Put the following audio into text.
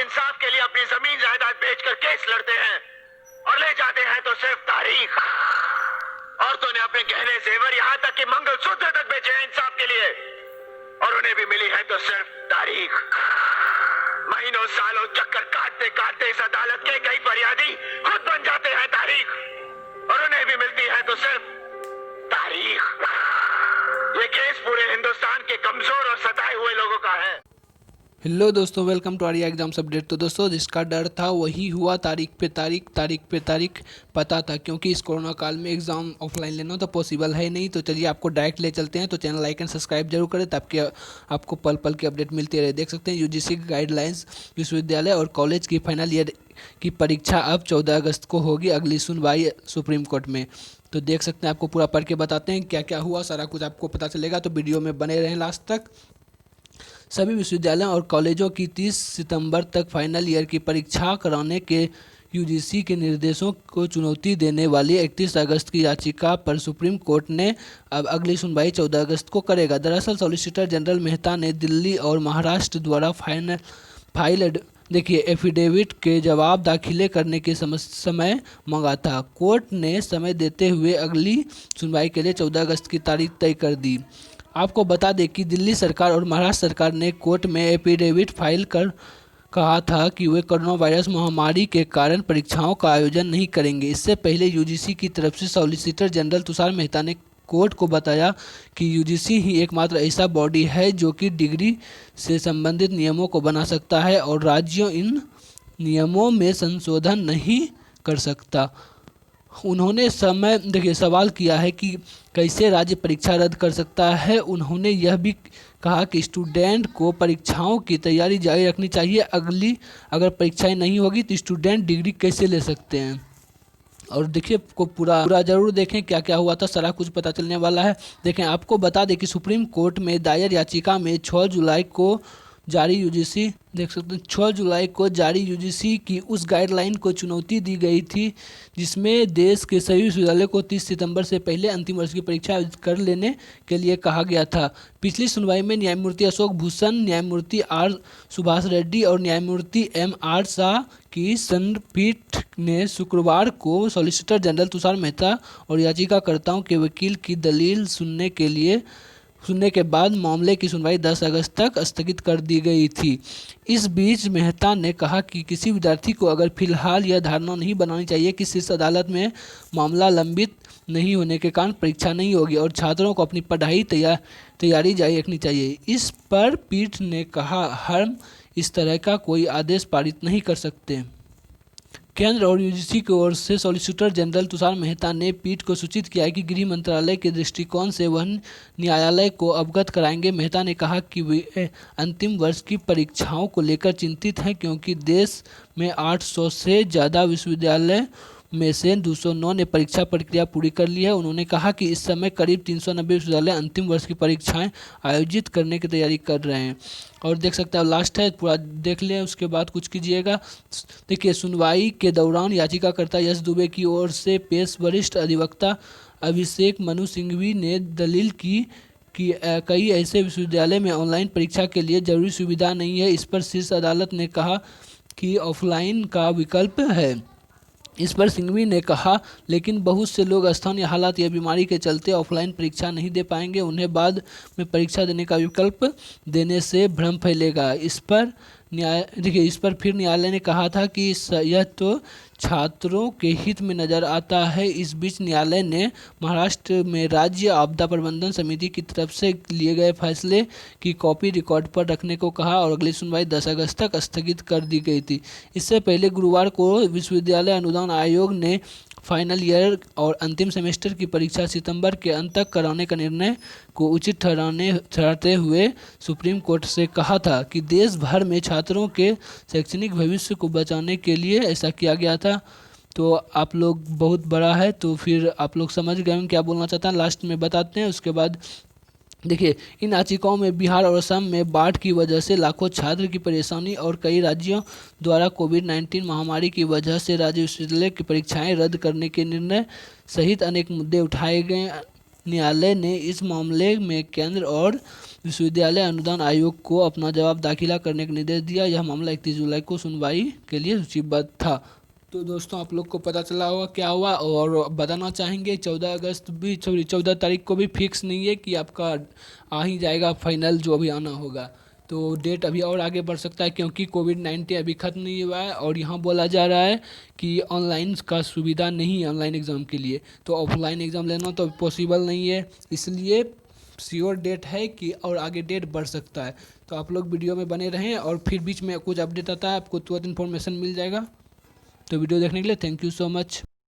इंसाफ के लिए अपनी जमीन जायदाद बेचकर केस लड़ते हैं और ले जाते हैं तो सिर्फ तारीख। औरतों ने अपने गहने जेवर यहाँ तक कि मंगलसूत्र तक बेचे हैं इंसाफ के लिए, और उन्हें भी मिली है तो सिर्फ तारीख। महीनों सालों चक्कर काटते काटते इस अदालत के कई फरियादी खुद बन जाते हैं तारीख, और उन्हें भी मिलती है तो सिर्फ तारीख। ये केस पूरे हिंदुस्तान के कमजोर और सताए हुए लोगों का है। हेलो दोस्तों, welcome to Arya exams update. तो दोस्तों, जिसका डर था वही हुआ। तारीख पे तारीख पता था, क्योंकि इस कोरोना काल में एग्ज़ाम ऑफलाइन लेना तो पॉसिबल है नहीं। तो चलिए आपको डायरेक्ट ले चलते हैं। तो चैनल लाइक एंड सब्सक्राइब जरूर करें ताकि आपको पल पल की अपडेट मिलती रहे। देख सकते हैं यूजीसी की गाइडलाइंस, विश्वविद्यालय और कॉलेज की फाइनल ईयर की परीक्षा अब 14 अगस्त को होगी। अगली सुनवाई सुप्रीम कोर्ट में। तो देख सकते हैं, आपको पूरा पढ़ के बताते हैं क्या क्या हुआ, सारा कुछ आपको पता चलेगा। तो वीडियो में बने रहें लास्ट तक। सभी विश्वविद्यालयों और कॉलेजों की 30 सितंबर तक फाइनल ईयर की परीक्षा कराने के यूजीसी के निर्देशों को चुनौती देने वाली 31 अगस्त की याचिका पर सुप्रीम कोर्ट ने अब अगली सुनवाई 14 अगस्त को करेगा। दरअसल सॉलिसिटर जनरल मेहता ने दिल्ली और महाराष्ट्र द्वारा फाइल एफिडेविट के जवाब दाखिले करने के समय मांगा था। कोर्ट ने समय देते हुए अगली सुनवाई के लिए 14 अगस्त की तारीख तय कर दी। आपको बता दें कि दिल्ली सरकार और महाराष्ट्र सरकार ने कोर्ट में एफिडेविट फाइल कर कहा था कि वे कोरोना वायरस महामारी के कारण परीक्षाओं का आयोजन नहीं करेंगे। इससे पहले यूजीसी की तरफ से सॉलिसिटर जनरल तुषार मेहता ने कोर्ट को बताया कि यूजीसी ही एकमात्र ऐसा बॉडी है जो कि डिग्री से संबंधित नियमों को बना सकता है और राज्यों इन नियमों में संशोधन नहीं कर सकता। उन्होंने सवाल किया है कि कैसे राज्य परीक्षा रद्द कर सकता है। उन्होंने यह भी कहा कि स्टूडेंट को परीक्षाओं की तैयारी जारी रखनी चाहिए। अगर परीक्षाएं नहीं होगी तो स्टूडेंट डिग्री कैसे ले सकते हैं। और देखिए, को पूरा जरूर देखें क्या क्या हुआ था, सारा कुछ पता चलने वाला है। देखें, आपको बता दें कि सुप्रीम कोर्ट में दायर याचिका में 6 जुलाई को जारी यूजीसी देख सकते हैं 6 जुलाई को जारी यूजीसी की उस गाइडलाइन को चुनौती दी गई थी जिसमें देश के सभी विश्वविद्यालयों को 30 सितंबर से पहले अंतिम वर्ष की परीक्षा आयोजित कर लेने के लिए कहा गया था। पिछली सुनवाई में न्यायमूर्ति अशोक भूषण, न्यायमूर्ति आर सुभाष रेड्डी और न्यायमूर्ति एम.आर. शाह की खंडपीठ ने शुक्रवार को सॉलिसिटर जनरल तुषार मेहता और याचिकाकर्ताओं के वकील की दलील सुनने के बाद मामले की सुनवाई 10 अगस्त तक स्थगित कर दी गई थी। इस बीच मेहता ने कहा कि किसी विद्यार्थी को अगर फिलहाल यह धारणा नहीं बनानी चाहिए कि शीर्ष अदालत में मामला लंबित नहीं होने के कारण परीक्षा नहीं होगी और छात्रों को अपनी पढ़ाई तैयारी जारी रखनी चाहिए। इस पर पीठ ने कहा, हम इस तरह का कोई आदेश पारित नहीं कर सकते। केंद्र और यूजीसी की ओर से सॉलिसिटर जनरल तुषार मेहता ने पीठ को सूचित किया कि गृह मंत्रालय के दृष्टिकोण से वह न्यायालय को अवगत कराएंगे। मेहता ने कहा कि वे अंतिम वर्ष की परीक्षाओं को लेकर चिंतित हैं क्योंकि देश में 800 से ज़्यादा विश्वविद्यालय में से 209 ने परीक्षा प्रक्रिया पूरी कर ली है। उन्होंने कहा कि इस समय करीब 390 विश्वविद्यालय अंतिम वर्ष की परीक्षाएं आयोजित करने की तैयारी कर रहे हैं। और देख सकते हैं, लास्ट है, पूरा देख लें उसके बाद कुछ कीजिएगा। देखिए, सुनवाई के दौरान याचिकाकर्ता यश दुबे की ओर से पेश वरिष्ठ अधिवक्ता अभिषेक मनु सिंघवी ने दलील की कि कई ऐसे विश्वविद्यालय में ऑनलाइन परीक्षा के लिए जरूरी सुविधा नहीं है। इस पर शीर्ष अदालत ने कहा कि ऑफलाइन का विकल्प है। इस पर सिंघवी ने कहा, लेकिन बहुत से लोग स्थानीय हालात या बीमारी के चलते ऑफलाइन परीक्षा नहीं दे पाएंगे। उन्हें बाद में परीक्षा देने का विकल्प देने से भ्रम फैलेगा। इस पर फिर न्यायालय ने कहा था कि यह तो छात्रों के हित में नज़र आता है। इस बीच न्यायालय ने महाराष्ट्र में राज्य आपदा प्रबंधन समिति की तरफ से लिए गए फैसले की कॉपी रिकॉर्ड पर रखने को कहा और अगली सुनवाई 10 अगस्त तक स्थगित कर दी गई थी। इससे पहले गुरुवार को विश्वविद्यालय अनुदान आयोग ने फाइनल ईयर और अंतिम सेमेस्टर की परीक्षा सितंबर के अंत तक कराने का निर्णय को उचित ठहराते हुए सुप्रीम कोर्ट से कहा था कि देश भर में छात्रों के शैक्षणिक भविष्य को बचाने के लिए ऐसा किया गया था। तो आप लोग बहुत बड़ा है, तो फिर आप लोग समझ गए हम क्या बोलना चाहते हैं, लास्ट में बताते हैं। उसके बाद देखिए, इन याचिकाओं में बिहार और असम में बाढ़ की वजह से लाखों छात्र की परेशानी और कई राज्यों द्वारा कोविड-19 महामारी की वजह से राज्य विश्वविद्यालय की परीक्षाएं रद्द करने के निर्णय सहित अनेक मुद्दे उठाए गए। न्यायालय ने इस मामले में केंद्र और विश्वविद्यालय अनुदान आयोग को अपना जवाब दाखिला करने का निर्देश दिया। यह मामला 31 जुलाई को सुनवाई के लिए सूचीबद्ध था। तो दोस्तों आप लोग को पता चला होगा क्या हुआ, और बताना चाहेंगे 14 तारीख को भी फिक्स नहीं है कि आपका आ ही जाएगा फाइनल जो अभी आना होगा। तो डेट अभी और आगे बढ़ सकता है क्योंकि कोविड-19 अभी ख़त्म नहीं हुआ है, और यहाँ बोला जा रहा है कि ऑनलाइन का सुविधा नहीं है ऑनलाइन एग्ज़ाम के लिए, तो ऑफलाइन एग्ज़ाम लेना तो पॉसिबल नहीं है। इसलिए श्योर डेट है कि और आगे डेट बढ़ सकता है। तो आप लोग वीडियो में बने रहें, और फिर बीच में कुछ अपडेट आता है आपको तुरंत इन्फॉर्मेशन मिल जाएगा। तो वीडियो देखने के लिए थैंक यू सो मच।